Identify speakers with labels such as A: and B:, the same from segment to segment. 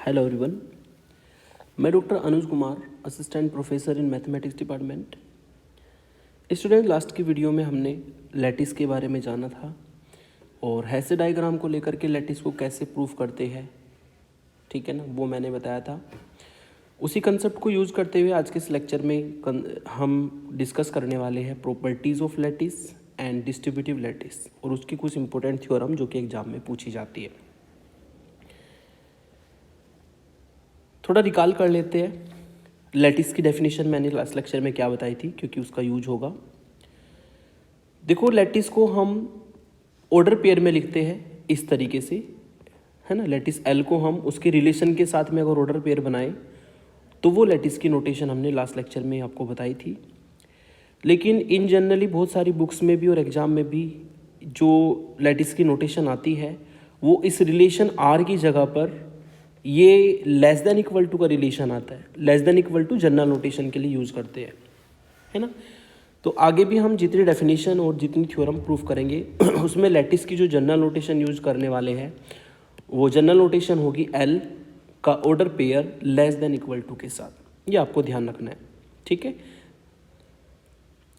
A: Hello everyone, मैं doctor Anuj Kumar, assistant professor in mathematics department. Student, last की video में हमने लैटिस के बारे में जाना था और हेसे डायग्राम को लेकर के लैटिस को कैसे प्रूफ करते हैं, ठीक है ना, वो मैंने बताया था। उसी कंसेप्ट को यूज़ करते हुए आज के इस लेक्चर में हम डिस्कस करने वाले हैं properties of lattice and distributive lattice और उसकी कुछ इंपॉर्टेंट थ्योरम जो कि एग्जाम में पूछी जाती है। थोड़ा रिकॉल कर लेते हैं। लैटिस की डेफिनेशन मैंने लास्ट लेक्चर में क्या बताई थी, क्योंकि उसका यूज होगा। देखो, लैटिस को हम ऑर्डर पेयर में लिखते हैं इस तरीके से, है ना। लैटिस एल को हम उसके रिलेशन के साथ में अगर ऑर्डर पेयर बनाए तो वो लैटिस की नोटेशन हमने लास्ट लेक्चर में आपको बताई थी। लेकिन इन जनरली बहुत सारी बुक्स में भी और एग्जाम में भी जो लैटिस की नोटेशन आती है वो इस रिलेशन आर की जगह पर ये लेस देन इक्वल टू का रिलेशन आता है। Less than equal to general notation के लिए यूज़ करते हैं, है ना। तो आगे भी हम जितनी डेफिनेशन और जितनी थ्योरम प्रूफ करेंगे उसमें लैटिस की जो जनरल नोटेशन यूज़ करने वाले हैं वो जनरल नोटेशन होगी एल का order pair less than equal to के साथ। ये आपको ध्यान रखना है, ठीक है।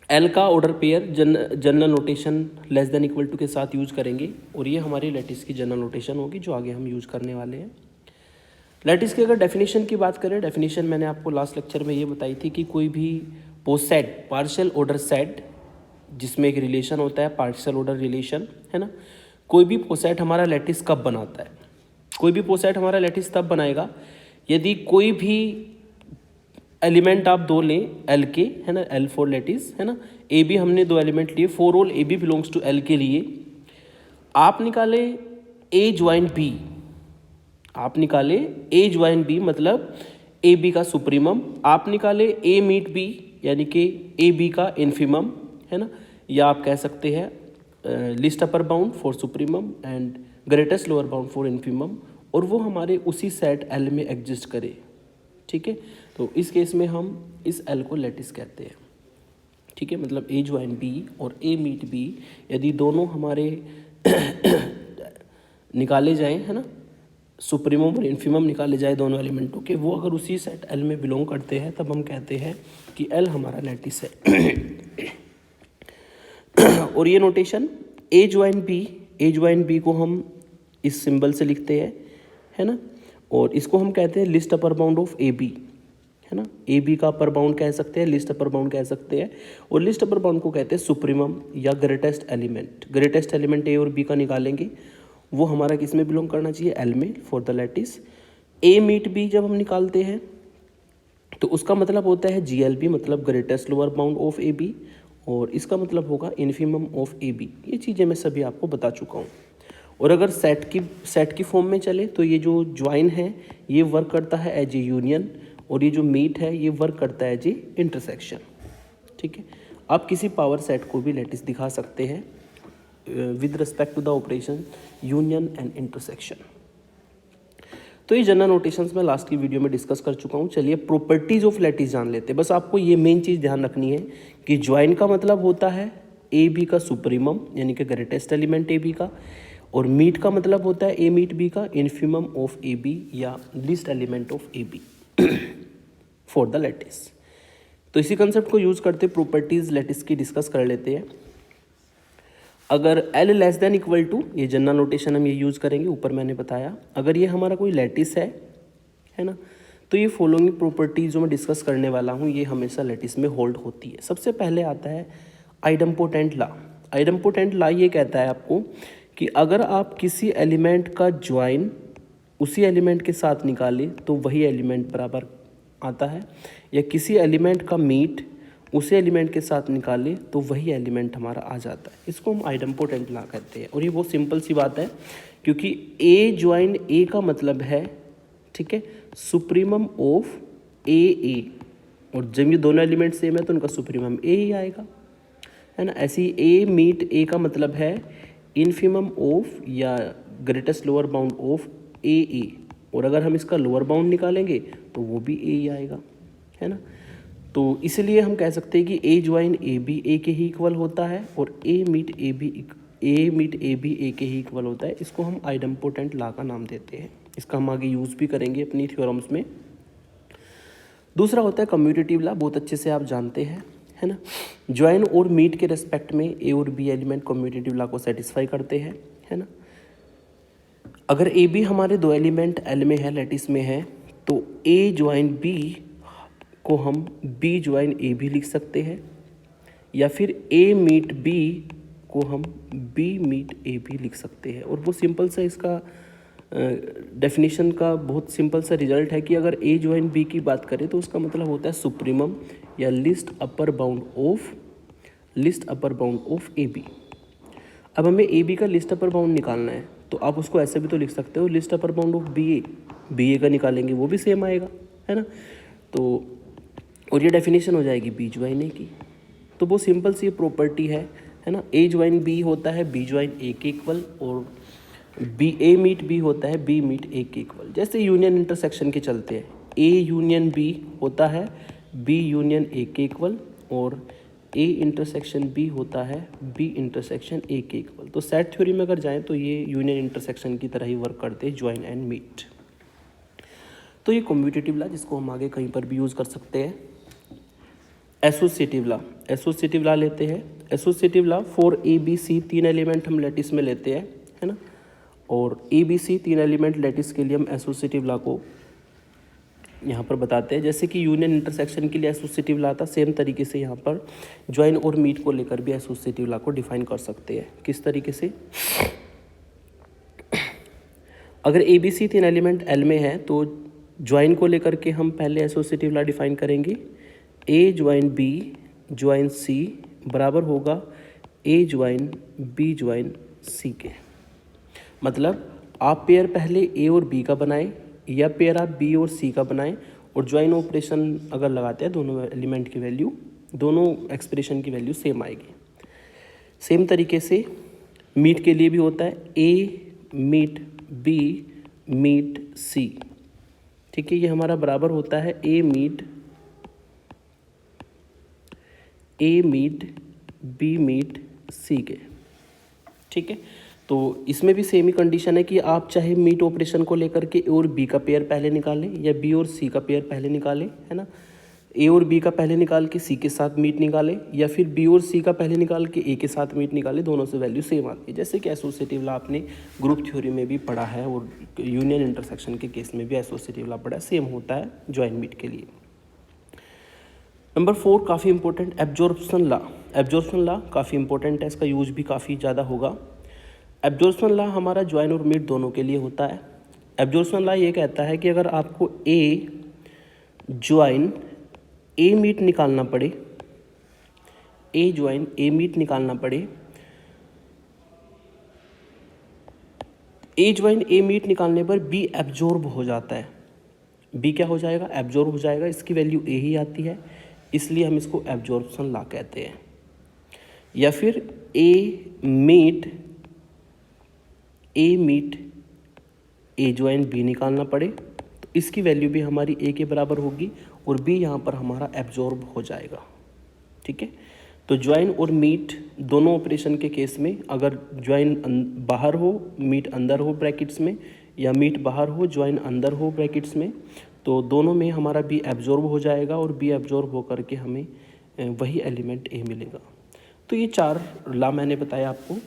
A: एल का order pair general notation less than equal to के साथ यूज़ करेंगे और ये हमारी लैटिस की जनरल नोटेशन होगी जो आगे हम यूज़ करने वाले हैं। लैटिस की अगर डेफिनेशन की बात करें, डेफिनेशन मैंने आपको लास्ट लेक्चर में ये बताई थी कि कोई भी पोसेट पार्शियल ऑर्डर सेट जिसमें एक रिलेशन होता है, पार्शियल ऑर्डर रिलेशन, है ना। कोई भी पोसेट हमारा लैटिस कब बनाता है? कोई भी पोसेट हमारा लैटिस तब बनाएगा यदि कोई भी एलिमेंट आप दो लें एल के, है ना, एल फॉर लैटिस, है ना। ए बी हमने दो एलिमेंट लिए, for all A B belongs to L के लिए आप निकाले ए ज्वाइन बी, आप निकाले ए ज्वाइन बी मतलब ए बी का सुप्रीमम, आप निकाले ए मीट बी यानी कि ए बी का इन्फीमम, है ना। या आप कह सकते हैं least upper bound for supremum and greatest lower bound for infimum, और वो हमारे उसी सेट एल में एग्जिस्ट करे, ठीक है। तो इस केस में हम इस एल को लैटिस कहते हैं, ठीक है। मतलब ए ज्वाइन बी और ए मीट बी यदि दोनों हमारे निकाले जाएं, है ना, सुप्रीमम और इन्फीमम निकाले जाए दोनों एलिमेंटों के, वो अगर उसी सेट एल में बिलोंग करते हैं तब हम कहते हैं कि एल हमारा लैटिस है। और ये नोटेशन ए ज्वाइन बी को हम इस सिंबल से लिखते हैं, है ना। और इसको हम कहते हैं least upper bound of A B, है ना। ए बी का अपर बाउंड कह सकते हैं, लिस्ट अपर बाउंड कह सकते हैं, और लिस्ट अपर बाउंड को कहते हैं सुप्रीमम या ग्रेटेस्ट एलिमेंट। ग्रेटेस्ट एलिमेंट ए और बी का निकालेंगे, वो हमारा किस में बिलोंग करना चाहिए? एल में, for the lattice. A meet B जब हम निकालते हैं तो उसका मतलब होता है जी एल बी, मतलब greatest lower bound of A B, और इसका मतलब होगा इन्फीमम ऑफ ए बी। ये चीज़ें मैं सभी आपको बता चुका हूँ। और अगर सेट की फॉर्म में चले तो ये जो ज्वाइन है ये वर्क करता है एज ए यूनियन, और ये जो मीट है ये वर्क करता है एज ए इंटरसेक्शन, ठीक है। आप किसी पावर सेट को भी लैटिस दिखा सकते हैं with respect to the operation union and intersection. तो ये जनरल नोटेशंस मैं लास्ट की वीडियो में डिस्कस कर चुका हूँ। चलिए प्रॉपर्टीज ऑफ लैटिस जान लेते हैं। बस आपको ये मेन चीज़ ध्यान रखनी है कि ज्वाइन का मतलब होता है ए बी का सुप्रीमम यानी कि ग्रेटेस्ट एलिमेंट ए बी का, और मीट का मतलब होता है ए मीट बी का इन्फीमम ऑफ ए बी या least element of A B for the lattice. तो इसी कंसेप्ट को यूज़ करते प्रॉपर्टीज लैटिस की डिस्कस कर लेते हैं। अगर L less than equal to, ये जनरल नोटेशन हम ये यूज़ करेंगे, ऊपर मैंने बताया। अगर ये हमारा कोई लैटिस है ना, तो ये फॉलोइंग प्रॉपर्टीज जो मैं डिस्कस करने वाला हूँ ये हमेशा लैटिस में होल्ड होती है। सबसे पहले आता है आइडम्पोटेंट लॉ। आइडम्पोटेंट लॉ ये कहता है आपको कि अगर आप किसी एलिमेंट का ज्वाइन उसी एलिमेंट के साथ निकालें तो वही एलिमेंट बराबर आता है, या किसी एलिमेंट का मीट उसे एलिमेंट के साथ निकाले तो वही एलिमेंट हमारा आ जाता है। इसको हम आइडम्पोटेंट लॉ कहते हैं। और ये बहुत सिंपल सी बात है, क्योंकि ए ज्वाइन ए का मतलब है, ठीक है, सुप्रीमम ऑफ ए, और जब ये दोनों एलिमेंट सेम है तो उनका सुप्रीमम ए ही आएगा, है ना। ऐसे ही ए मीट ए का मतलब है इन्फीमम ऑफ या ग्रेटेस्ट लोअर बाउंड ऑफ ए, और अगर हम इसका लोअर बाउंड निकालेंगे तो वो भी ए ही आएगा, है ना। तो इसलिए हम कह सकते हैं कि ए ज्वाइन ए बी ए के ही इक्वल होता है और A meet A B A meet A B A के ही इक्वल होता है, इसको हम आइडेम्पोटेंट लॉ का नाम देते हैं। इसका हम आगे यूज़ भी करेंगे अपनी थ्योरम्स में। दूसरा होता है कम्यूटेटिव लॉ, बहुत अच्छे से आप जानते हैं, है ना। ज्वाइन और मीट के रेस्पेक्ट में ए और बी एलिमेंट कम्यूटेटिव लॉ को सेटिस्फाई करते हैं, है ना। अगर ए बी हमारे दो एलिमेंट एल में है, लैटिस में है, तो ए ज्वाइन बी को हम बी ज्वाइन ए भी लिख सकते हैं, या फिर ए मीट बी को हम बी मीट ए भी लिख सकते हैं। और वो सिंपल सा इसका डेफिनेशन का बहुत सिंपल सा रिजल्ट है कि अगर ए ज्वाइन बी की बात करें तो उसका मतलब होता है सुप्रीमम या least upper bound of A B. अब हमें ए बी का लिस्ट अपर बाउंड निकालना है, तो आप उसको ऐसे भी तो लिख सकते हो, least upper bound of B A का निकालेंगे वो भी सेम आएगा, है ना। तो और ये डेफिनेशन हो जाएगी बी ज्वाइन ए की। तो वो सिंपल सी प्रॉपर्टी है ना। ए ज्वाइन बी होता है बी ज्वाइन ए के इक्वल, और बी ए मीट बी होता है बी मीट ए के इक्वल। जैसे यूनियन इंटरसेक्शन के चलते हैं, ए यूनियन बी होता है बी यूनियन ए के इक्वल, और ए इंटरसेक्शन बी होता है बी इंटरसेक्शन ए के इक्वल। तो सेट थ्योरी में अगर जाएं तो ये यूनियन इंटरसेक्शन की तरह ही वर्क करते हैं, ज्वाइन एंड मीट। तो ये कम्यूटेटिव लॉ, जिसको हम आगे कहीं पर भी यूज़ कर सकते हैं। एसोसिएटिव लॉ लेते हैं। Associative law for A B C, तीन एलिमेंट हम लैटिस में लेते हैं, है ना। और ए बी सी तीन एलिमेंट लैटिस के लिए हम एसोसिएटिव लॉ को यहाँ पर बताते हैं। जैसे कि यूनियन इंटरसेक्शन के लिए एसोसिएटिव लॉ था, सेम तरीके से यहाँ पर ज्वाइन और मीट को लेकर भी एसोसिएटिव लॉ को डिफाइन कर सकते हैं। किस तरीके से? अगर ए बी सी तीन एलिमेंट एल में है तो ज्वाइन को लेकर के हम पहले एसोसिएटिव लॉ डिफाइन करेंगे। ए ज्वाइन बी ज्वाइन सी बराबर होगा ए ज्वाइन बी ज्वाइन सी के। मतलब आप पेयर पहले ए और बी का बनाएं, या पेयर आप बी और सी का बनाएं, और ज्वाइन ऑपरेशन अगर लगाते हैं दोनों एलिमेंट की वैल्यू, दोनों एक्सप्रेशन की वैल्यू सेम आएगी। सेम तरीके से मीट के लिए भी होता है, ए मीट बी मीट सी, ठीक है। ये हमारा बराबर होता है ए मीट बी मीट सी के, ठीक है। तो इसमें भी सेम ही कंडीशन है कि आप चाहे मीट ऑपरेशन को लेकर के ए और बी का पेयर पहले निकालें, या बी और सी का पेयर पहले निकालें, है ना। ए और बी का पहले निकाल के सी के साथ मीट निकालें, या फिर बी और सी का पहले निकाल के ए के साथ मीट निकालें, दोनों से वैल्यू सेम आती है। जैसे कि एसोसिएटिव लॉ आपने ग्रुप थ्योरी में भी पढ़ा है, और यूनियन इंटरसेक्शन के केस में भी एसोसिएटिव लॉ पढ़ा है, सेम होता है ज्वाइन मीट के लिए। नंबर 4 काफ़ी इंपॉर्टेंट, एब्जॉर्प्शन लॉ काफ़ी इंपॉर्टेंट है, इसका यूज भी काफ़ी ज़्यादा होगा। एब्जॉर्प्शन लॉ हमारा ज्वाइन और मीट दोनों के लिए होता है। एब्जॉर्प्शन लॉ ये कहता है कि अगर आपको ए ज्वाइन ए मीट निकालना पड़े, ए ज्वाइन ए मीट निकालना पड़े, ए ज्वाइन ए मीट निकालने पर बी एब्जॉर्ब हो जाता है। बी क्या हो जाएगा? एब्जॉर्ब हो जाएगा। इसकी वैल्यू ए ही आती है, इसलिए हम इसको एब्जॉर्प्शन लॉ कहते हैं। या फिर ए मीट ए ज्वाइन बी निकालना पड़े तो इसकी वैल्यू भी हमारी ए के बराबर होगी, और बी यहाँ पर हमारा एब्जॉर्ब हो जाएगा, ठीक है। तो ज्वाइन और मीट दोनों ऑपरेशन के केस में अगर ज्वाइन बाहर हो मीट अंदर हो ब्रैकेट्स में, या मीट बाहर हो ज्वाइन अंदर हो ब्रैकेट्स में, तो दोनों में हमारा बी एब्जॉर्ब हो जाएगा, और बी एब्जॉर्ब होकर के हमें वही एलिमेंट ए मिलेगा। तो ये 4 लॉ मैंने बताया आपको,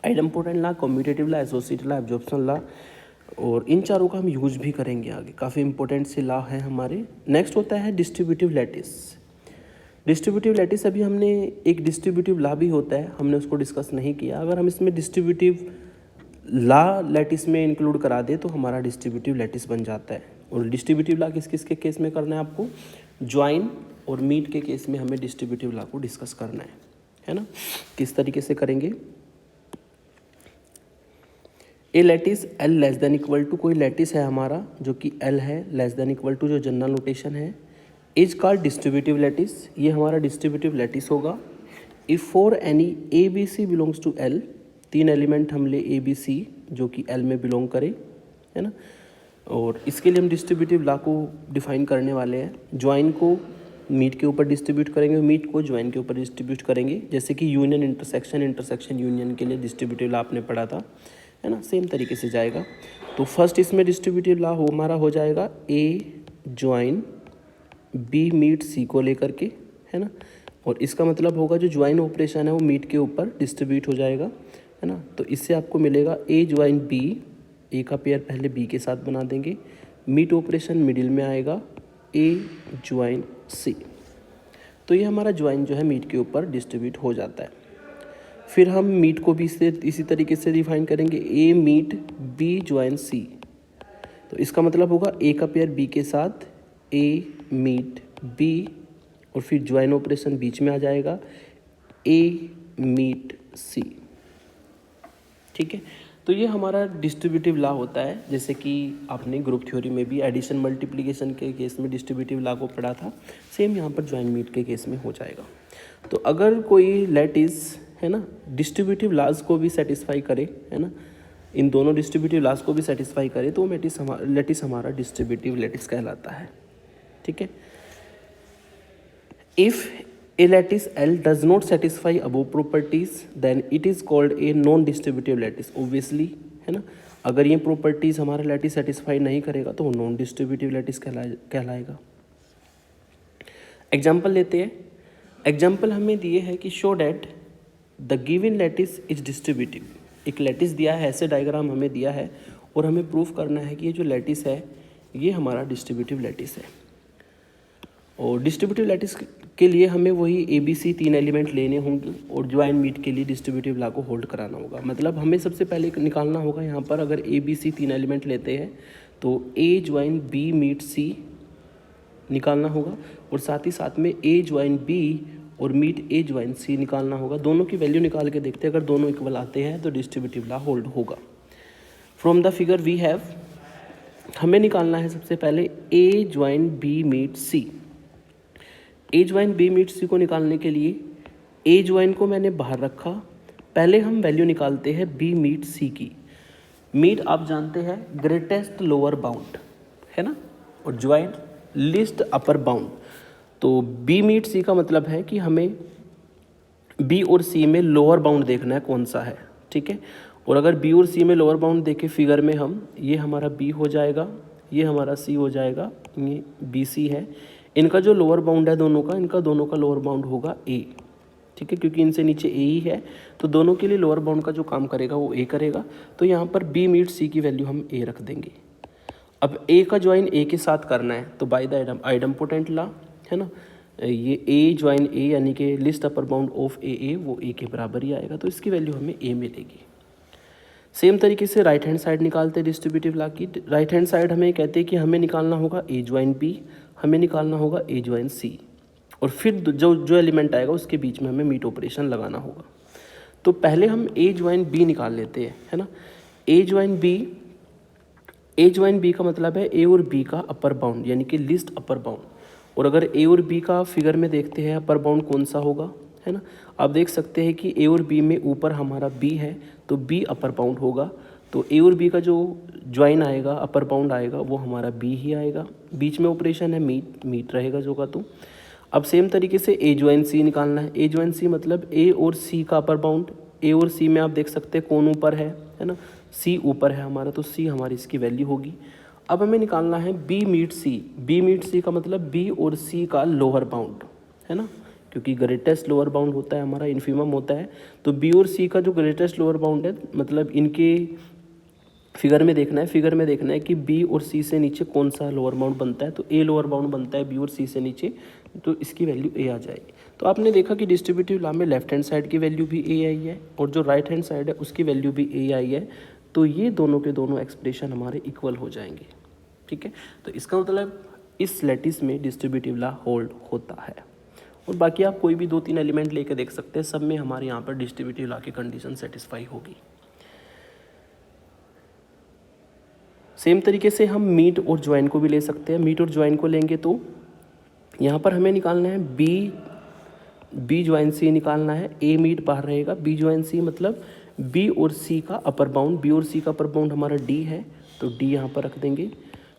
A: idempotent law, commutative law, associative law, absorption law, और इन चारों का हम यूज भी करेंगे आगे। काफ़ी इंपॉर्टेंट से लॉ है हमारे। नेक्स्ट होता है डिस्ट्रीब्यूटिव लैटिस। डिस्ट्रीब्यूटिव लैटिस अभी हमने एक डिस्ट्रीब्यूटिव लॉ भी होता है, हमने उसको डिस्कस नहीं किया। अगर हम इसमें डिस्ट्रीब्यूटिव लॉ लैटिस में इंक्लूड करा दे तो हमारा डिस्ट्रीब्यूटिव लैटिस बन जाता है। और डिस्ट्रीब्यूटिव लॉ किस किस के केस में करना है आपको? ज्वाइन और मीट के केस में हमें डिस्ट्रीब्यूटिव लॉ को डिस्कस करना है ना। किस तरीके से करेंगे? A lattice L less than equal to, कोई लैटिस है हमारा जो कि एल है लेस देन इक्वल टू, जो जनरल नोटेशन है, इज कॉल्ड डिस्ट्रीब्यूटिव लैटिस। ये हमारा डिस्ट्रीब्यूटिव लैटिस होगा। If for any A B C belongs to L, 3 element हम ले ए बी सी जो कि एल में बिलोंग करे, है ना। और इसके लिए हम डिस्ट्रीब्यूटिव लॉ को डिफाइन करने वाले हैं। ज्वाइन को मीट के ऊपर डिस्ट्रीब्यूट करेंगे, मीट को ज्वाइन के ऊपर डिस्ट्रीब्यूट करेंगे, जैसे कि यूनियन इंटरसेक्शन, इंटरसेक्शन यूनियन के लिए डिस्ट्रीब्यूटिव लॉ आपने पढ़ा था, है ना, सेम तरीके से जाएगा। तो फर्स्ट इसमें डिस्ट्रीब्यूटिव लॉ हमारा हो जाएगा ए ज्वाइन बी मीट सी को लेकर के, है ना, और इसका मतलब होगा जो ज्वाइन ऑपरेशन है वो मीट के ऊपर डिस्ट्रीब्यूट हो जाएगा, है ना। तो इससे आपको मिलेगा ए ज्वाइन बी, ए का पेयर पहले बी के साथ बना देंगे, मीट ऑपरेशन मिडिल में आएगा ए ज्वाइन सी। तो ये हमारा ज्वाइन जो है मीट के ऊपर डिस्ट्रीब्यूट हो जाता है। फिर हम मीट को भी इसी तरीके से डिफाइन करेंगे, ए मीट बी ज्वाइन सी। तो इसका मतलब होगा ए का पेयर बी के साथ ए मीट बी, और फिर ज्वाइन ऑपरेशन बीच में आ जाएगा ए मीट सी। ठीक है, तो ये हमारा डिस्ट्रीब्यूटिव लॉ होता है, जैसे कि आपने ग्रुप थ्योरी में भी एडिशन मल्टीप्लिकेशन के केस में डिस्ट्रीब्यूटिव लॉ को पढ़ा था, सेम यहाँ पर ज्वाइन मीट के केस में हो जाएगा। तो अगर कोई लैटिस, है ना, डिस्ट्रीब्यूटिव लॉज को भी सेटिस्फाई करे, है ना, इन दोनों डिस्ट्रीब्यूटिव लॉज को भी सेटिस्फाई करे, तो लैटिस हमारा डिस्ट्रीब्यूटिव लैटिस कहलाता है। ठीक है, if a lattice L does not satisfy above properties then it is called a non distributive lattice, obviously, है ना। अगर ये प्रॉपर्टीज हमारा लैटिस सेटिस्फाई नहीं करेगा तो वो नॉन डिस्ट्रीब्यूटिव लैटिस कहलाएगा। एग्जाम्पल लेते हैं। एग्जाम्पल हमें दिए है कि show that the given lattice is distributive. एक लैटिस दिया है, ऐसे डायग्राम हमें दिया है, और हमें प्रूफ करना है कि ये जो लैटिस है ये हमारा डिस्ट्रीब्यूटिव लैटिस है। और डिस्ट्रीब्यूटिव लैटिस के लिए हमें वही ABC 3 एलिमेंट लेने होंगे, और ज्वाइन मीट के लिए डिस्ट्रीब्यूटिव लॉ को होल्ड कराना होगा। मतलब हमें सबसे पहले निकालना होगा यहाँ पर, अगर ABC 3 एलिमेंट लेते हैं तो A join B meet C निकालना होगा, और साथ ही साथ में A ज्वाइन B और मीट A ज्वाइन C निकालना होगा। दोनों की वैल्यू निकाल के देखते हैं, अगर दोनों इक्वल आते हैं तो डिस्ट्रीब्यूटिव लॉ होल्ड होगा। From the figure we have, हमें निकालना है सबसे पहले A join B meet C। A join B meet C को निकालने के लिए ए ज्वाइन को मैंने बाहर रखा, पहले हम वैल्यू निकालते हैं बी मीट सी की। मीट आप जानते हैं ग्रेटेस्ट लोअर बाउंड, है ना, और ज्वाइन लिस्ट अपर बाउंड। तो बी मीट सी का मतलब है कि हमें बी और सी में लोअर बाउंड देखना है कौन सा है। ठीक है, और अगर बी और सी में लोअर बाउंड देखें फिगर में हम, ये हमारा बी हो जाएगा, ये हमारा सी हो जाएगा, ये बी सी है। इनका जो लोअर बाउंड है दोनों का, इनका दोनों का लोअर बाउंड होगा ए। ठीक है, क्योंकि इनसे नीचे ए ही है, तो दोनों के लिए लोअर बाउंड का जो काम करेगा वो ए करेगा। तो यहाँ पर बी मीट सी की वैल्यू हम ए रख देंगे। अब ए का ज्वाइन ए के साथ करना है, तो बाय द आइडम्पोटेंट लॉ, है ना, ये ए ज्वाइन ए यानी कि लिस्ट अपर बाउंड ऑफ ए वो ए के बराबर ही आएगा, तो इसकी वैल्यू हमें ए मिलेगी। सेम तरीके से राइट हैंड साइड निकालते हैं डिस्ट्रीब्यूटिव लॉ की। राइट हैंड साइड हमें कहते हैं कि हमें निकालना होगा ए ज्वाइन बी, हमें निकालना होगा ए ज्वाइन सी, और फिर जो एलिमेंट आएगा उसके बीच में हमें मीट ऑपरेशन लगाना होगा। तो पहले हम ए ज्वाइन बी निकाल लेते हैं, है ना। ए ज्वाइन बी का मतलब है ए और बी का अपर बाउंड, यानी कि लिस्ट अपर बाउंड। और अगर ए और बी का फिगर में देखते हैं अपर बाउंड कौन सा होगा, है ना, आप देख सकते हैं कि ए और बी में ऊपर हमारा बी है, तो बी अपर बाउंड होगा। तो ए और बी का जो ज्वाइन आएगा, अपर बाउंड आएगा, वो हमारा बी ही आएगा। बीच में ऑपरेशन है मीट रहेगा जो का। तो अब सेम तरीके से ए ज्वाइन सी निकालना है। ए ज्वाइन सी मतलब ए और सी का अपर बाउंड। ए और सी में आप देख सकते हैं कौन ऊपर है ना, सी ऊपर है हमारा, तो सी हमारी इसकी वैल्यू होगी। अब हमें निकालना है बी मीट सी। बी मीट सी का मतलब बी और सी का लोअर बाउंड, है ना, क्योंकि ग्रेटेस्ट लोअर बाउंड होता है हमारा, इन्फीमम होता है। तो बी और सी का जो ग्रेटेस्ट लोअर बाउंड है, मतलब इनके फिगर में देखना है कि बी और सी से नीचे कौन सा लोअर बाउंड बनता है। तो ए लोअर बाउंड बनता है बी और सी से नीचे, तो इसकी वैल्यू ए आ जाएगी। तो आपने देखा कि डिस्ट्रीब्यूटिव लॉ में लेफ्ट हैंड साइड की वैल्यू भी ए आई है, और जो राइट हैंड साइड है उसकी वैल्यू भी ए आई है। तो ये दोनों के दोनों एक्सप्रेशन हमारे इक्वल हो जाएंगे। ठीक है, तो इसका मतलब इस लैटिस में डिस्ट्रीब्यूटिव लॉ होल्ड होता है। और बाकी आप कोई भी 2-3 एलिमेंट लेके देख सकते हैं, सब में हमारे यहाँ पर डिस्ट्रीब्यूटिव लॉ की कंडीशन सेटिस्फाई होगी। सेम तरीके से हम मीट और ज्वाइन को भी ले सकते हैं। मीट और ज्वाइन को लेंगे तो यहाँ पर हमें निकालना है बी ज्वाइन सी निकालना है। ए मीट बाहर रहेगा, बी ज्वाइन सी मतलब बी और सी का अपर बाउंड। बी और सी का अपर बाउंड हमारा डी है, तो डी यहाँ पर रख देंगे।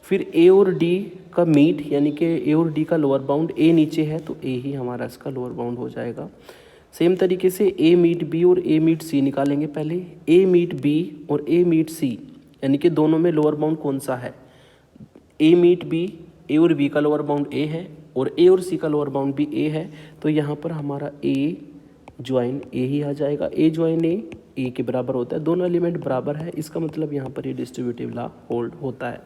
A: फिर ए और डी का मीट, यानी कि ए और डी का लोअर बाउंड, ए नीचे है तो ए ही हमारा इसका लोअर बाउंड हो जाएगा। सेम तरीके से ए मीट बी और ए मीट सी निकालेंगे। पहले ए मीट बी और ए मीट सी, यानी कि दोनों में लोअर बाउंड कौन सा है? ए मीट बी, ए और बी का लोअर बाउंड ए है और ए और सी का लोअर बाउंड भी ए है, तो यहाँ पर हमारा ए ज्वाइन ए ही आ जाएगा। ए ज्वाइन ए के बराबर होता है, दोनों एलिमेंट बराबर है, इसका मतलब यहाँ पर ये डिस्ट्रीब्यूटिव लॉ होल्ड होता है।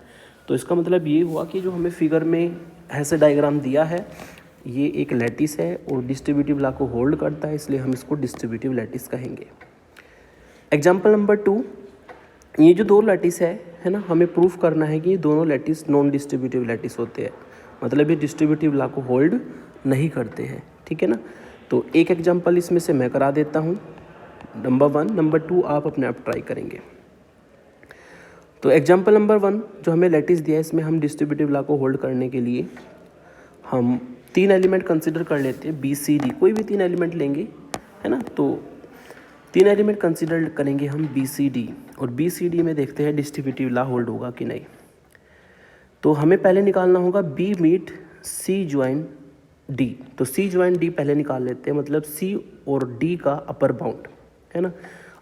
A: तो इसका मतलब ये हुआ कि जो हमें फिगर में ऐसे डायग्राम दिया है ये एक लैटिस है और डिस्ट्रीब्यूटिव लॉ को होल्ड करता है, इसलिए हम इसको डिस्ट्रीब्यूटिव लैटिस कहेंगे। एग्जाम्पल नंबर 2, ये जो दो लैटिस है ना, हमें प्रूफ करना है कि ये दोनों लैटिस नॉन डिस्ट्रीब्यूटिव लैटिस होते हैं, मतलब ये डिस्ट्रीब्यूटिव लॉ को होल्ड नहीं करते हैं, ठीक है ना। तो एक एग्जाम्पल इसमें से मैं करा देता हूँ, नंबर 1, नंबर 2 आप अपने आप ट्राई करेंगे। तो एग्जाम्पल नंबर 1 जो हमें लैटिस दिया है, इसमें हम डिस्ट्रीब्यूटिव लॉ को होल्ड करने के लिए हम 3 एलिमेंट कंसिडर कर लेते हैं, बी सी डी, कोई भी 3 एलिमेंट लेंगे, है ना। तो 3 एलिमेंट कंसिडर करेंगे हम बी सी डी, और बी सी डी में देखते हैं डिस्ट्रीब्यूटिव लॉ होल्ड होगा कि नहीं। तो हमें पहले निकालना होगा B meet C join D, तो सी ज्वाइन डी पहले निकाल लेते हैं, मतलब सी और डी का अपर बाउंड, है ना।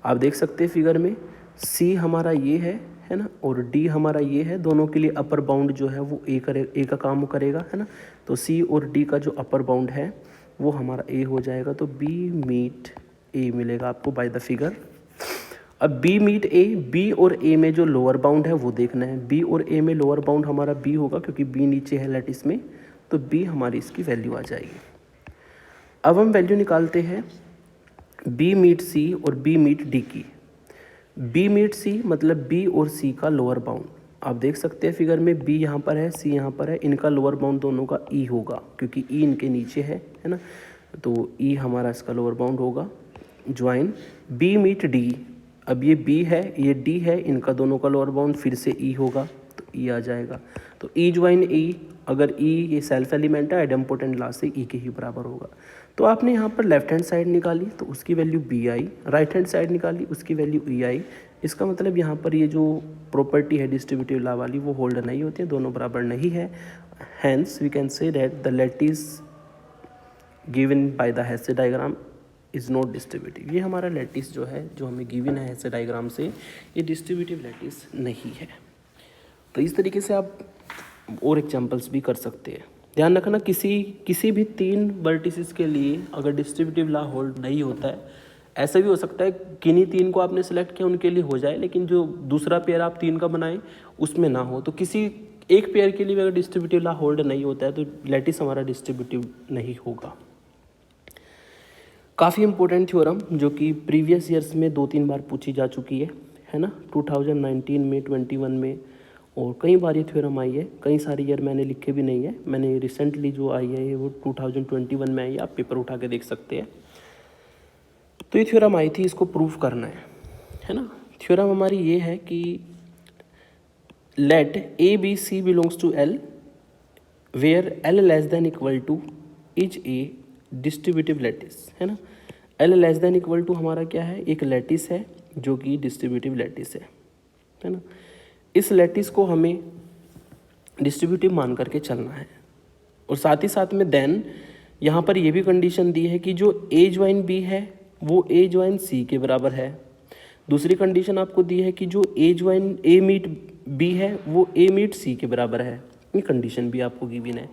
A: आप देख सकते हैं फिगर में सी हमारा ये है ना, और डी हमारा ये है, दोनों के लिए अपर बाउंड जो है वो ए का काम करेगा, है ना। तो सी और डी का जो अपर बाउंड है वो हमारा ए हो जाएगा, तो बी मीट ए मिलेगा आपको बाय द फिगर। अब बी मीट ए, बी और ए में जो लोअर बाउंड है वो देखना है, बी और ए में लोअर बाउंड हमारा बी होगा क्योंकि बी नीचे है लैटिस में, तो बी हमारी इसकी वैल्यू आ जाएगी। अब हम वैल्यू निकालते हैं बी मीट सी और बी मीट डी की। बी मीट सी मतलब बी और सी का लोअर बाउंड, आप देख सकते हैं फिगर में बी यहाँ पर है, सी यहाँ पर है, इनका लोअर बाउंड दोनों का ई होगा क्योंकि ई इनके नीचे है ना, तो ई हमारा इसका लोअर बाउंड होगा। ज्वाइन बी मीट डी, अब ये बी है ये डी है, इनका दोनों का लोअर बाउंड फिर से ई होगा, तो ई आ जाएगा। तो ई ज्वाइन ई, अगर ई ये सेल्फ एलिमेंट है, आइडेम्पोटेंट लॉ से ई के ही बराबर होगा। तो आपने यहाँ पर लेफ्ट हैंड साइड निकाली तो उसकी वैल्यू बी आई, राइट हैंड साइड निकाली उसकी वैल्यू ई आई। इसका मतलब यहाँ पर ये जो प्रॉपर्टी है डिस्ट्रीब्यूटिव लॉ वाली वो होल्ड नहीं होती है, दोनों बराबर नहीं है। Hence we can say that the lattice given by the Hasse diagram is not distributive. ये हमारा लैटिस जो है, जो हमें गिवन है हेसे डायग्राम से, ये डिस्ट्रीब्यूटिव लैटिस नहीं है। तो इस तरीके से आप और एग्जाम्पल्स भी कर सकते हैं। ध्यान रखना किसी भी 3 वर्टिसेस के लिए अगर डिस्ट्रीब्यूटिव लॉ होल्ड नहीं होता है, ऐसा भी हो सकता है किन्हीं 3 को आपने सेलेक्ट किया उनके लिए हो जाए, लेकिन जो दूसरा पेयर आप 3 का बनाएं उसमें ना हो। तो किसी एक पेयर के लिए अगर डिस्ट्रीब्यूटिव लॉ होल्ड नहीं होता है तो लैटिस हमारा डिस्ट्रीब्यूटिव नहीं होगा। काफ़ी इंपॉर्टेंट थ्योरम जो कि प्रीवियस ईयर्स में 2-3 बार पूछी जा चुकी है ना, 2019 में, 21 में, और कई बार ये थ्योरम आई है। कई सारे ईयर मैंने लिखे भी नहीं है, मैंने रिसेंटली जो आई है वो 2021 में आई है, आप पेपर उठा के देख सकते हैं। तो ये थ्योरम आई थी, इसको प्रूफ करना है ना। थ्योरम हमारी ये है कि let A B C belongs to L where L less than equal to is a distributive lattice, है ना। L less than equal to हमारा क्या है, एक लैटिस है जो कि डिस्ट्रीब्यूटिव लैटिस है ना। इस लैटिस को हमें डिस्ट्रीब्यूटिव मान करके चलना है, और साथ ही साथ में देन यहाँ पर ये भी कंडीशन दी है कि जो ए ज्वाइन बी है वो ए ज्वाइन सी के बराबर है। दूसरी कंडीशन आपको दी है कि जो ए ज्वाइन ए मीट बी है वो ए मीट सी के बराबर है, ये कंडीशन भी आपको गिवन है।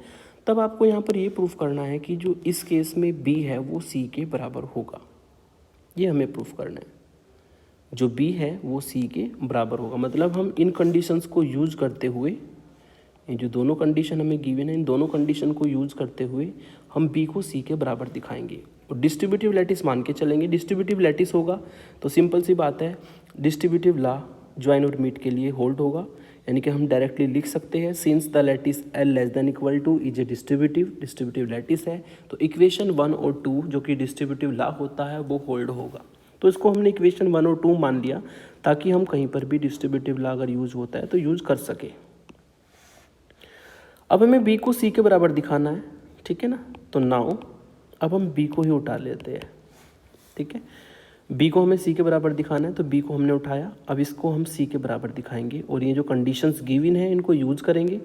A: तब आपको यहाँ पर ये प्रूफ करना है कि जो इस केस में बी है वो सी के बराबर होगा, ये हमें प्रूफ करना है। जो बी है वो सी के बराबर होगा, मतलब हम इन कंडीशंस को यूज करते हुए, ये जो दोनों कंडीशन हमें गिवन है इन दोनों कंडीशन को यूज करते हुए हम बी को सी के बराबर दिखाएंगे और डिस्ट्रीब्यूटिव लैटिस मान के चलेंगे। डिस्ट्रीब्यूटिव लैटिस होगा तो सिंपल सी बात है, डिस्ट्रीब्यूटिव लॉ ज्वाइन और मीट के लिए होल्ड होगा, यानी कि हम डायरेक्टली लिख सकते हैं since the lattice L less than equal to is a distributive lattice है, तो इक्वेशन 1 और 2 जो कि डिस्ट्रीब्यूटिव लॉ होता है वो होल्ड होगा। तो इसको हमने इक्वेशन 1 और 2 मान लिया ताकि हम कहीं पर भी डिस्ट्रीब्यूटिव लॉ अगर यूज होता है तो यूज कर सके। अब हमें बी को सी के बराबर दिखाना है, ठीक है ना। तो नाउ अब हम बी को ही उठा लेते हैं, ठीक है। बी को हमें सी के बराबर दिखाना है, तो बी को हमने उठाया, अब इसको हम सी के बराबर दिखाएंगे और ये जो कंडीशंस गिवन है इनको यूज़ करेंगे।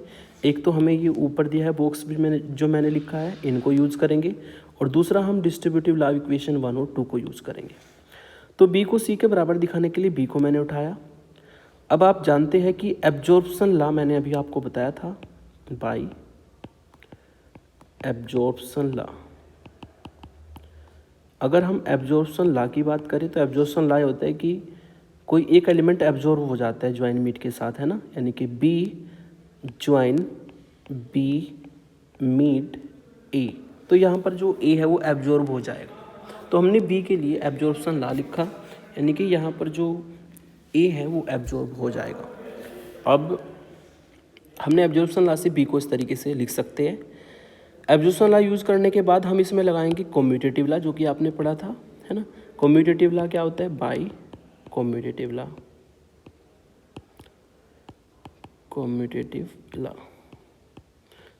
A: एक तो हमें ये ऊपर दिया है बॉक्स भी मैंने लिखा है, इनको यूज़ करेंगे, और दूसरा हम डिस्ट्रीब्यूटिव लॉ इक्वेशन 1 और 2 को यूज़ करेंगे। तो बी को सी के बराबर दिखाने के लिए बी को मैंने उठाया। अब आप जानते हैं कि एब्जॉर्प्शन लॉ मैंने अभी आपको बताया था, बाय एब्जॉर्प्शन लॉ। अगर हम एब्जॉर्प्शन लॉ की बात करें तो एब्जॉर्प्शन लॉ होता है कि कोई एक एलिमेंट एब्जॉर्ब हो जाता है ज्वाइन मीट के साथ, है ना, यानी कि बी ज्वाइन बी मीट ए, तो यहाँ पर जो ए है वो एब्जॉर्ब हो जाएगा। तो हमने बी के लिए एब्जॉर्प्शन लॉ लिखा, यानी कि यहाँ पर जो ए है वो एब्जॉर्ब हो जाएगा। अब हमने एब्जॉर्प्शन लॉ से बी को इस तरीके से लिख सकते हैं। एब्जॉर्प्शन लॉ यूज़ करने के बाद हम इसमें लगाएंगे कम्यूटेटिव लॉ, जो कि आपने पढ़ा था, है ना। कम्यूटेटिव लॉ क्या होता है, by commutative law, commutative law.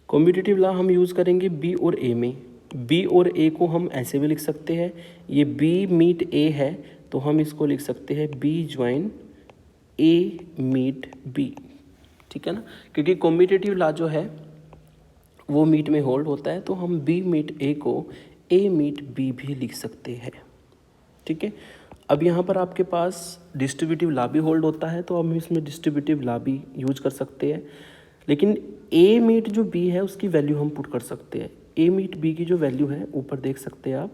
A: Commutative law हम यूज़ करेंगे बी और ए में। बी और ए को हम ऐसे भी लिख सकते हैं, ये बी मीट ए है तो हम इसको लिख सकते हैं B join A meet B, ठीक है ना, क्योंकि कम्यूटेटिव लॉ जो है वो मीट में होल्ड होता है, तो हम बी मीट ए को ए मीट बी भी लिख सकते हैं, ठीक है। अब यहाँ पर आपके पास डिस्ट्रीब्यूटिव लॉ भी होल्ड होता है, तो हम इसमें डिस्ट्रीब्यूटिव लॉ भी यूज कर सकते हैं, लेकिन ए मीट जो बी है उसकी वैल्यू हम पुट कर सकते हैं। ए मीट बी की जो वैल्यू है ऊपर देख सकते हैं आप,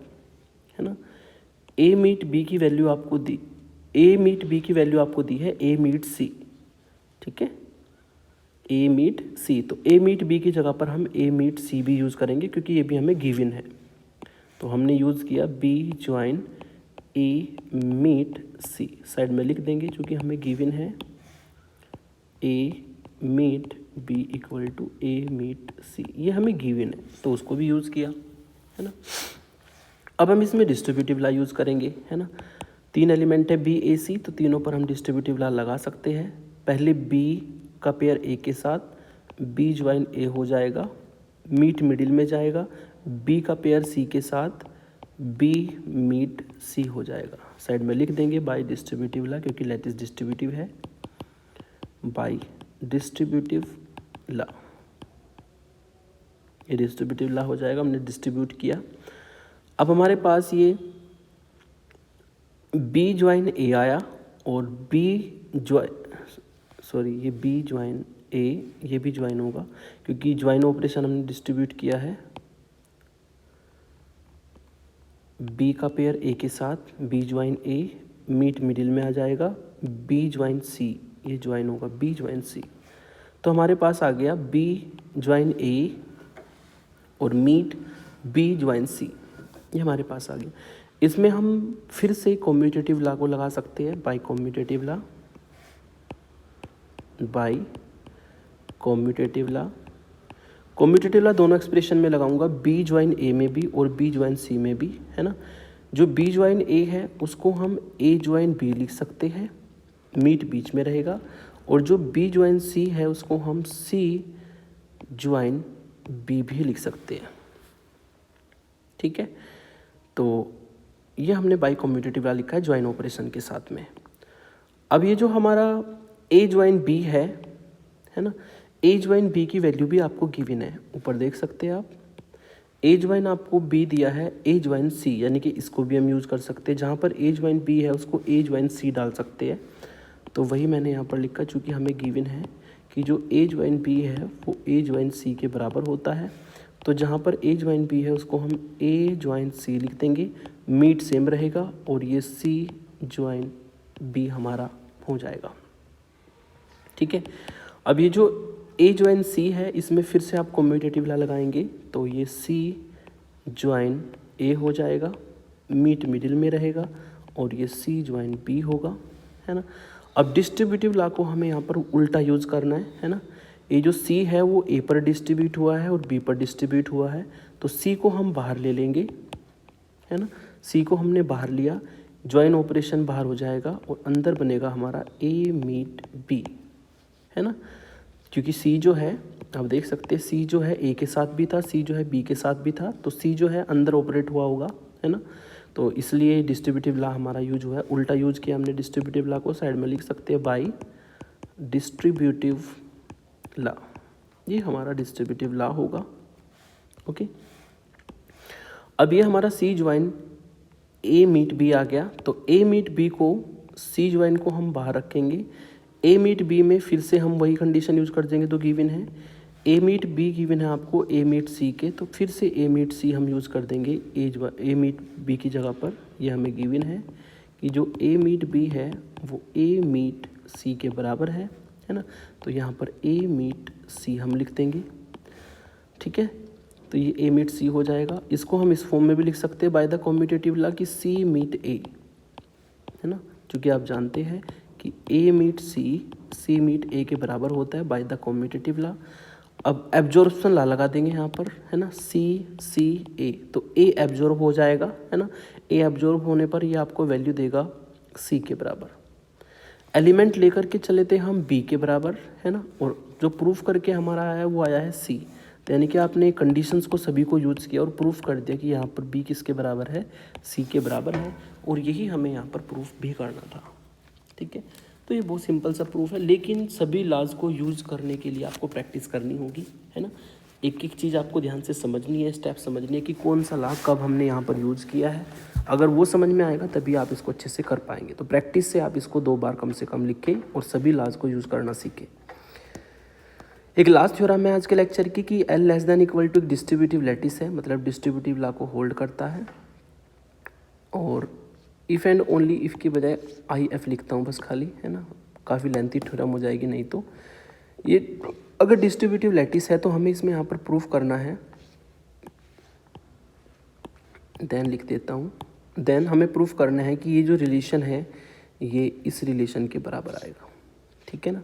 A: है ना, ए मीट बी की वैल्यू आपको दी, ए मीट बी की वैल्यू आपको दी है ए मीट सी, ठीक है, ए मीट सी। तो ए मीट बी की जगह पर हम ए मीट सी भी यूज़ करेंगे, क्योंकि ये भी हमें गिवन है। तो हमने यूज़ किया B join A meet C, side में लिख देंगे क्योंकि हमें गिवन है A meet B equal to A meet C, ये हमें गिवन है तो उसको भी यूज़ किया, है ना। अब हम इसमें डिस्ट्रीब्यूटिव लॉ यूज़ करेंगे, है ना। 3 एलिमेंट है बी ए सी, तो तीनों पर हम डिस्ट्रीब्यूटिव लॉ लगा सकते हैं। पहले बी का पेयर ए के साथ बी ज्वाइन ए हो जाएगा, मीट मिडिल में जाएगा, बी का पेयर सी के साथ बी मीट सी हो जाएगा, साइड में लिख देंगे बाय डिस्ट्रीब्यूटिव लॉ, क्योंकि लैटिस डिस्ट्रीब्यूटिव है, बाय डिस्ट्रीब्यूटिव लॉ, ये डिस्ट्रीब्यूटिव लॉ हो जाएगा, हमने डिस्ट्रीब्यूट किया। अब हमारे पास ये बी ज्वाइन ए आया और बी ये बी ज्वाइन ए, ये भी ज्वाइन होगा क्योंकि ज्वाइन ऑपरेशन हमने डिस्ट्रीब्यूट किया है। बी का पेयर ए के साथ B join A, meet middle में आ जाएगा, बी ज्वाइन सी, ये ज्वाइन होगा बी ज्वाइन सी। तो हमारे पास आ गया बी ज्वाइन ए और मीट बी ज्वाइन सी, ये हमारे पास आ गया। इसमें हम फिर से कम्यूटेटिव लॉ को लगा सकते हैं, by commutative law, by commutative law. Commutative law दोनों एक्सप्रेशन में लगाऊंगा, बी ज्वाइन ए में भी और बी ज्वाइन सी में भी, है ना। जो बी ज्वाइन ए है उसको हम ए ज्वाइन बी लिख सकते हैं, मीट बीच में रहेगा, और जो बी ज्वाइन सी है उसको हम सी ज्वाइन बी भी लिख सकते हैं, ठीक है। तो ये हमने बाय कम्यूटेटिव लॉ लिखा है ज्वाइन ऑपरेशन के साथ में। अब ये जो हमारा ए ज्वाइन बी है ना, ए ज्वाइन बी की वैल्यू भी आपको गिवन है, ऊपर देख सकते हैं आप। ए ज्वाइन आपको बी दिया है ए ज्वाइन सी, यानी कि इसको भी हम यूज़ कर सकते हैं, जहाँ पर ए ज्वाइन बी है उसको ए ज्वाइन सी डाल सकते हैं। तो वही मैंने यहाँ पर लिखा, चूँकि हमें गिवन है कि जो ए ज्वाइन बी है वो ए ज्वाइन सी के बराबर होता है, तो जहाँ पर ए ज्वाइन बी है उसको हम ए ज्वाइन सी लिख देंगे, मीट सेम रहेगा और ये सी ज्वाइन बी हमारा हो जाएगा, ठीक है। अब ये जो ए ज्वाइन सी है इसमें फिर से आप कम्यूटेटिव लॉ लगाएंगे, तो ये सी ज्वाइन ए हो जाएगा, मीट मिडिल में रहेगा और ये सी ज्वाइन बी होगा, है ना। अब डिस्ट्रीब्यूटिव लॉ को हमें यहाँ पर उल्टा यूज़ करना है ना। ये जो सी है वो ए पर डिस्ट्रीब्यूट हुआ है और बी पर डिस्ट्रीब्यूट हुआ है, तो सी को हम बाहर ले लेंगे, है ना। सी को हमने बाहर लिया, ज्वाइन ऑपरेशन बाहर हो जाएगा और अंदर बनेगा हमारा ए मीट बी, है ना। क्योंकि सी जो है आप देख सकते हैं, सी जो है ए के साथ भी था, सी जो है बी के साथ भी था, तो सी जो है अंदर ऑपरेट हुआ होगा, है ना। तो इसलिए डिस्ट्रीब्यूटिव लॉ हमारा यूज हुआ है। उल्टा यूज किया हमने डिस्ट्रीब्यूटिव लॉ को, साइड में लिख सकते हैं बाई डिस्ट्रीब्यूटिव लॉ, ये हमारा डिस्ट्रीब्यूटिव लॉ होगा। ओके, अब ये हमारा सी ज्वाइन ए मीट बी आ गया, तो ए मीट बी को, सी ज्वाइन को हम बाहर रखेंगे। ए मीट बी में फिर से हम वही कंडीशन यूज कर देंगे, तो गिवन है ए मीट बी गिवन है आपको ए मीट सी के, तो फिर से ए मीट सी हम यूज़ कर देंगे ए मीट बी की जगह पर। ये हमें गिवन है कि जो ए मीट बी है वो ए मीट सी के बराबर है ना, तो यहाँ पर ए मीट सी हम लिख देंगे। ठीक है, तो ये ए मीट सी हो जाएगा। इसको हम इस फॉर्म में भी लिख सकते हैं बाय द कॉम्यूटेटिव लॉ कि सी मीट ए, है ना, क्योंकि आप जानते हैं कि ए मीट सी मीट ए के बराबर होता है बाय द कॉम्यूटेटिव लॉ। अब एब्जॉर्प्शन लॉ लगा देंगे यहाँ पर, है ना, सी ए, तो ए एब्जॉर्ब हो जाएगा, है ना। ए एब्जॉर्ब होने पर ये आपको वैल्यू देगा सी के बराबर। एलिमेंट लेकर के चले थे हम बी के बराबर, है ना, और जो प्रूफ करके हमारा आया है वो आया है सी। तो यानी कि आपने कंडीशंस को सभी को यूज़ किया और प्रूफ कर दिया कि यहाँ पर बी किसके बराबर है, सी के बराबर है, और यही हमें यहाँ पर प्रूफ भी करना था। ठीक है, तो ये बहुत सिंपल सा प्रूफ है, लेकिन सभी लॉज को यूज़ करने के लिए आपको प्रैक्टिस करनी होगी, है ना। एक एक चीज़ आपको ध्यान से समझनी है, स्टेप समझनी है कि कौन सा लॉ कब हमने यहाँ पर यूज़ किया है। अगर वो समझ में आएगा तभी आप इसको अच्छे से कर पाएंगे। तो प्रैक्टिस से आप इसको 2 बार कम से कम लिखें और सभी लॉज को यूज़ करना सीखें। एक लास्ट थ्योरम है आज के लेक्चर की कि L less than equal to distributive lattice है, मतलब डिस्ट्रीब्यूटिव लॉ को होल्ड करता है। और इफ़ एंड ओनली इफ़ की बजाय IF लिखता हूँ बस खाली, है ना, काफ़ी लेंथी थ्योरम हो जाएगी नहीं तो। ये अगर डिस्ट्रीब्यूटिव लैटिस है तो हमें इसमें यहाँ पर प्रूफ करना है, देन लिख देता हूँ, देन हमें प्रूफ करना है कि ये जो रिलेशन है ये इस रिलेशन के बराबर आएगा। ठीक है ना,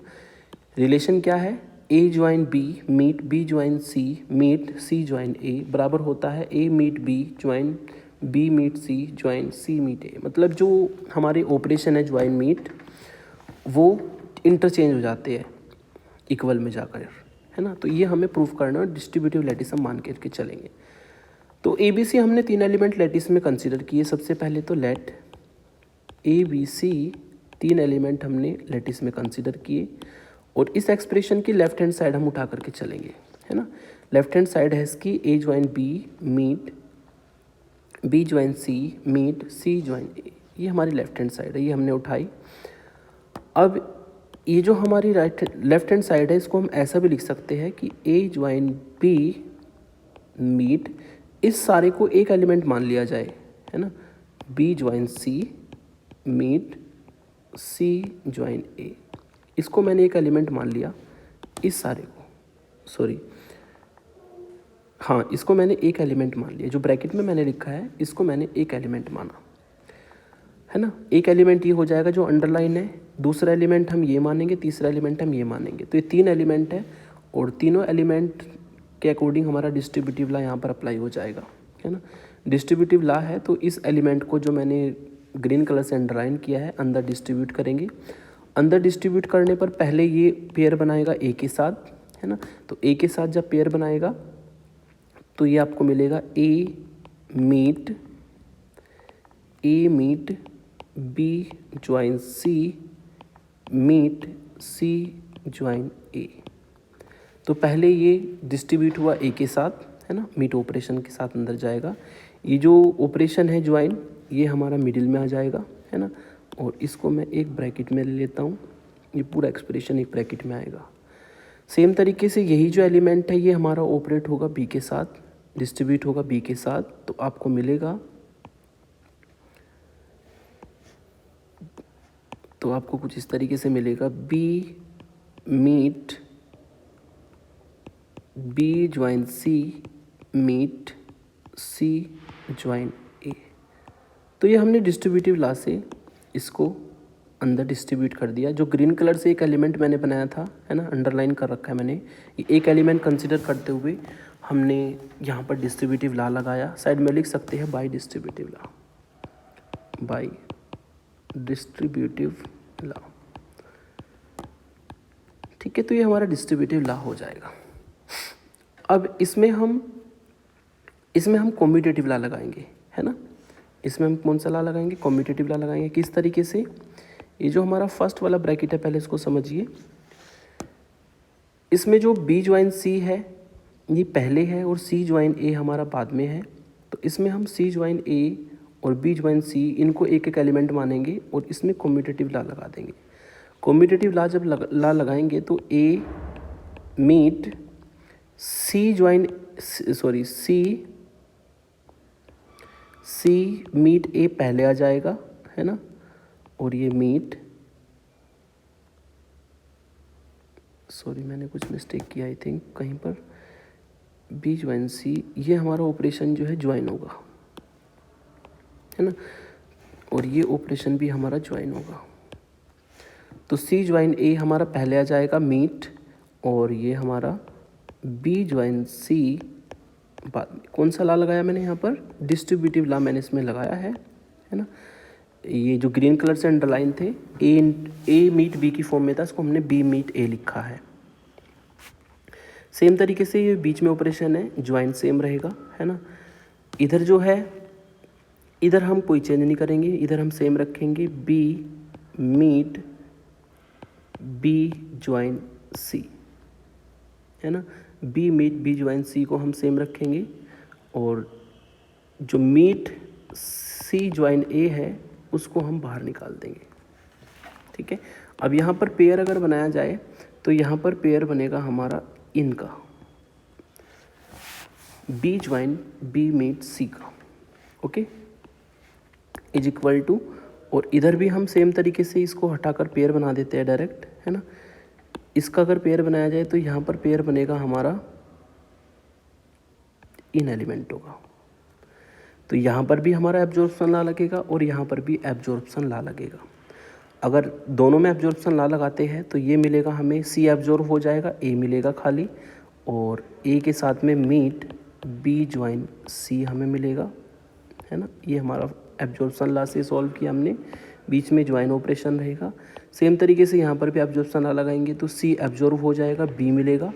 A: रिलेशन क्या है, A join B meet B join C meet C join A बराबर होता है A meet B join B meet C join C meet A। मतलब जो हमारे ऑपरेशन है ज्वाइन मीट वो इंटरचेंज हो जाते हैं इक्वल में जाकर, है ना। तो ये हमें प्रूफ करना, डिस्ट्रीब्यूटिव लैटिस हम मान के चलेंगे। तो ABC हमने 3 एलिमेंट लैटिस में कंसीडर किए। सबसे पहले तो लेट ABC 3 एलिमेंट हमने लैटिस में कंसीडर किए, और इस एक्सप्रेशन की लेफ्ट हैंड साइड हम उठा करके चलेंगे, है ना। लेफ्ट हैंड साइड है इसकी A join B meet B join C meet C join A, ये हमारी लेफ्ट हैंड साइड है, ये हमने उठाई। अब ये जो हमारी लेफ्ट हैंड साइड है इसको हम ऐसा भी लिख सकते हैं कि A ज्वाइन B मीट, इस सारे को एक एलिमेंट मान लिया जाए, है ना, B join C meet C join A, इसको मैंने एक एलिमेंट मान लिया, इस सारे को, सॉरी हाँ, इसको मैंने एक एलिमेंट मान लिया, जो ब्रैकेट में मैंने लिखा है इसको मैंने एक एलिमेंट माना, है ना। एक एलिमेंट ये हो जाएगा जो अंडरलाइन है, दूसरा एलिमेंट हम ये मानेंगे, तीसरा एलिमेंट हम ये मानेंगे। तो ये 3 एलिमेंट है, और तीनों एलिमेंट के अकॉर्डिंग हमारा डिस्ट्रीब्यूटिव लॉ यहाँ पर अप्लाई हो जाएगा, है ना। डिस्ट्रीब्यूटिव लॉ है तो इस एलिमेंट को जो मैंने ग्रीन कलर से अंडरलाइन किया है अंदर डिस्ट्रीब्यूट करेंगे। अंदर डिस्ट्रीब्यूट करने पर पहले ये पेयर बनाएगा ए के साथ, है ना। तो ए के साथ जब पेयर बनाएगा तो ये आपको मिलेगा A meet B join C meet C join A. तो पहले ये डिस्ट्रीब्यूट हुआ ए के साथ, है ना, मीट ऑपरेशन के साथ अंदर जाएगा। ये जो ऑपरेशन है ज्वाइन ये हमारा मिडिल में आ जाएगा, है ना, और इसको मैं एक ब्रैकेट में ले लेता हूँ, ये पूरा एक्सप्रेशन एक ब्रैकेट में आएगा। सेम तरीके से यही जो एलिमेंट है ये हमारा ऑपरेट होगा बी के साथ, डिस्ट्रीब्यूट होगा बी के साथ, तो आपको मिलेगा, तो आपको कुछ इस तरीके से मिलेगा B meet B join C meet C join A. तो ये हमने डिस्ट्रीब्यूटिव लॉ से इसको अंदर डिस्ट्रीब्यूट कर दिया। जो ग्रीन कलर से एक एलिमेंट मैंने बनाया था, है ना, अंडरलाइन कर रखा है मैंने, ये एक एलिमेंट कंसिडर करते हुए हमने यहाँ पर डिस्ट्रीब्यूटिव लॉ लगाया। साइड में लिख सकते हैं bye distributive law, bye distributive law. ठीक है, तो ये हमारा डिस्ट्रीब्यूटिव लॉ हो जाएगा। अब इसमें हम कम्यूटेटिव लॉ लगाएंगे, है ना। इसमें हम कौन सा ला लगाएंगे, कॉम्यूटेटिव ला लगाएंगे। किस तरीके से, ये जो हमारा फर्स्ट वाला ब्रैकेट है पहले इसको समझिए, इसमें जो बी ज्वाइन सी है ये पहले है और सी ज्वाइन ए हमारा बाद में है, तो इसमें हम सी ज्वाइन ए और बी ज्वाइन सी इनको एक एक एलिमेंट मानेंगे और इसमें कॉम्यूटेटिव ला लगा देंगे। कॉम्यूटेटिव ला जब ला लगाएंगे तो ए meet C join C meet ए पहले आ जाएगा, है ना, और ये मीट, सॉरी मैंने कुछ मिस्टेक किया आई थिंक कहीं पर, बी ज्वाइन सी, ये हमारा ऑपरेशन जो है ज्वाइन होगा, है ना, और ये ऑपरेशन भी हमारा ज्वाइन होगा। तो सी ज्वाइन ए हमारा पहले आ जाएगा मीट, और ये हमारा बी ज्वाइन सी बाद में। कौन सा ला लगाया मैंने यहाँ पर, डिस्ट्रीब्यूटिव ला मैंने इसमें लगाया है ना। ये जो ग्रीन कलर से अंडरलाइन थे, ए मीट बी की फॉर्म में था, इसको हमने बी मीट ए लिखा है। सेम तरीके से ये बीच में ऑपरेशन है, ज्वाइन सेम रहेगा, है ना। इधर जो है, इधर हम कोई चेंज नहीं करेंगे, इधर हम सेम रखेंगे, B meet B join C, है ना। B meet B join C को हम सेम रखेंगे, और जो मीट सी ज्वाइन ए है उसको हम बाहर निकाल देंगे, ठीक है। अब यहाँ पर पेयर अगर बनाया जाए तो यहाँ पर पेयर बनेगा हमारा इनका, बी ज्वाइन बी मीट सी का, ओके, इज इक्वल टू, और इधर भी हम सेम तरीके से इसको हटाकर पेयर बना देते हैं डायरेक्ट, है ना। इसका अगर पेयर बनाया जाए तो यहाँ पर पेयर बनेगा हमारा इन एलिमेंटों का, तो यहाँ पर भी हमारा एब्जॉर्प्शन ला लगेगा और यहाँ पर भी एब्जॉर्प्शन ला लगेगा। अगर दोनों में एब्जॉर्प्शन ला लगाते हैं तो ये मिलेगा हमें, सी एब्जॉर्ब हो जाएगा, ए मिलेगा खाली, और ए के साथ में मीट बी ज्वाइन सी हमें मिलेगा, है ना। ये हमारा एब्जॉर्प्शन ला से सॉल्व किया हमने, बीच में ज्वाइन ऑपरेशन रहेगा। सेम तरीके से यहाँ पर भी एब्जॉर्प्शन ला लगाएंगे तो सी एब्जॉर्ब हो जाएगा, बी मिलेगा,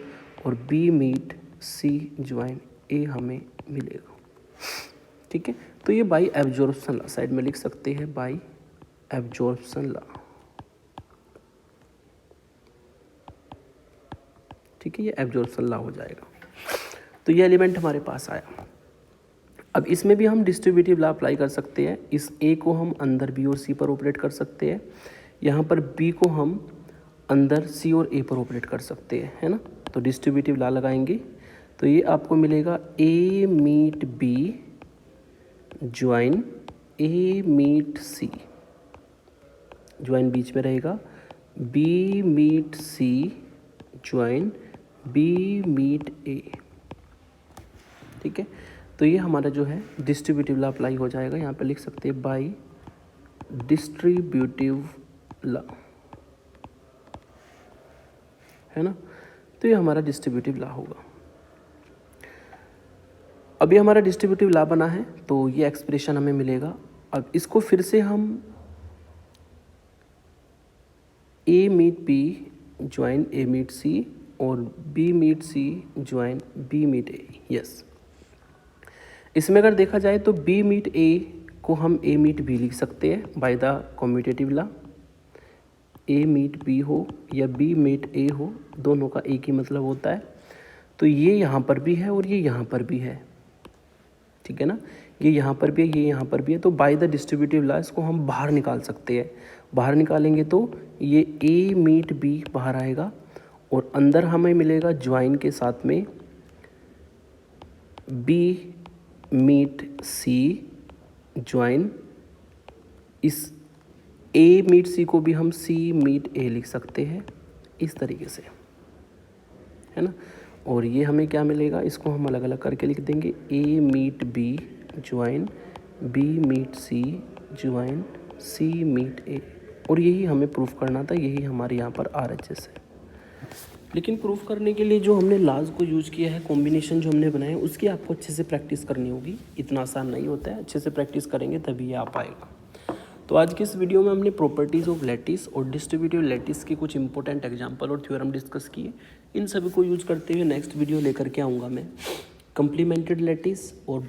A: और बी मीट सी ज्वाइन ए हमें मिलेगा, ठीक है। तो ये बाई एब्जॉर्प्शन ला साइड में लिख सकते हैं, बाई एब्जॉर्प्शन ला, ठीक है, ये एब्जॉर्प्शन ला हो जाएगा। तो ये एलिमेंट हमारे पास आया। अब इसमें भी हम डिस्ट्रीब्यूटिव ला अप्लाई कर सकते हैं। इस ए को हम अंदर बी और सी पर ऑपरेट कर सकते हैं, यहाँ पर बी को हम अंदर सी और ए पर ऑपरेट कर सकते हैं, है ना। तो डिस्ट्रीब्यूटिव ला लगाएंगे तो ये आपको मिलेगा A meet B join A meet C, join बीच में रहेगा, B meet C join B meet ए, ठीक है। तो ये हमारा जो है डिस्ट्रीब्यूटिव ला अप्लाई हो जाएगा। यहाँ पे लिख सकते हैं बाई डिस्ट्रीब्यूटिव ला, है ना। तो ये हमारा डिस्ट्रीब्यूटिव ला होगा। अभी हमारा डिस्ट्रीब्यूटिव ला बना है तो ये एक्सप्रेशन हमें मिलेगा। अब इसको फिर से हम ए meet B join A meet सी और B meet C join B meet ए, यस। इसमें अगर देखा जाए तो बी मीट ए को हम ए मीट बी लिख सकते हैं by the commutative law. A meet B हो या बी मीट ए हो, दोनों का एक ही मतलब होता है। तो ये यहाँ पर भी है और ये यहाँ पर भी है, ठीक है ना। ये यहाँ पर भी है, ये यहाँ पर भी है। तो बाय द डिस्ट्रीब्यूटिव ला इसको हम बाहर निकाल सकते हैं। बाहर निकालेंगे तो ये ए मीट बी बाहर आएगा और अंदर हमें मिलेगा ज्वाइन के साथ में बी मीट सी ज्वाइन, इस ए मीट सी को भी हम सी मीट ए लिख सकते हैं इस तरीके से, है ना। और ये हमें क्या मिलेगा, इसको हम अलग अलग करके लिख देंगे, A meet B join B meet C join C meet A. और यही हमें प्रूफ करना था, यही हमारे यहाँ पर RHS है। लेकिन प्रूफ करने के लिए जो हमने लाज को यूज़ किया है, कॉम्बिनेशन जो हमने बनाए उसकी आपको अच्छे से प्रैक्टिस करनी होगी। इतना आसान नहीं होता है, अच्छे से प्रैक्टिस करेंगे तभी ये आ पाएगा। तो आज की इस वीडियो में हमने प्रॉपर्टीज़ ऑफ लैटिस और डिस्ट्रीब्यूटिव लैटिस के कुछ इंपॉर्टेंट एग्जांपल और थ्योरम डिस्कस किए। इन सभी को यूज़ करते हुए नेक्स्ट वीडियो लेकर के आऊँगा मैं, कंप्लीमेंटेड लैटिस और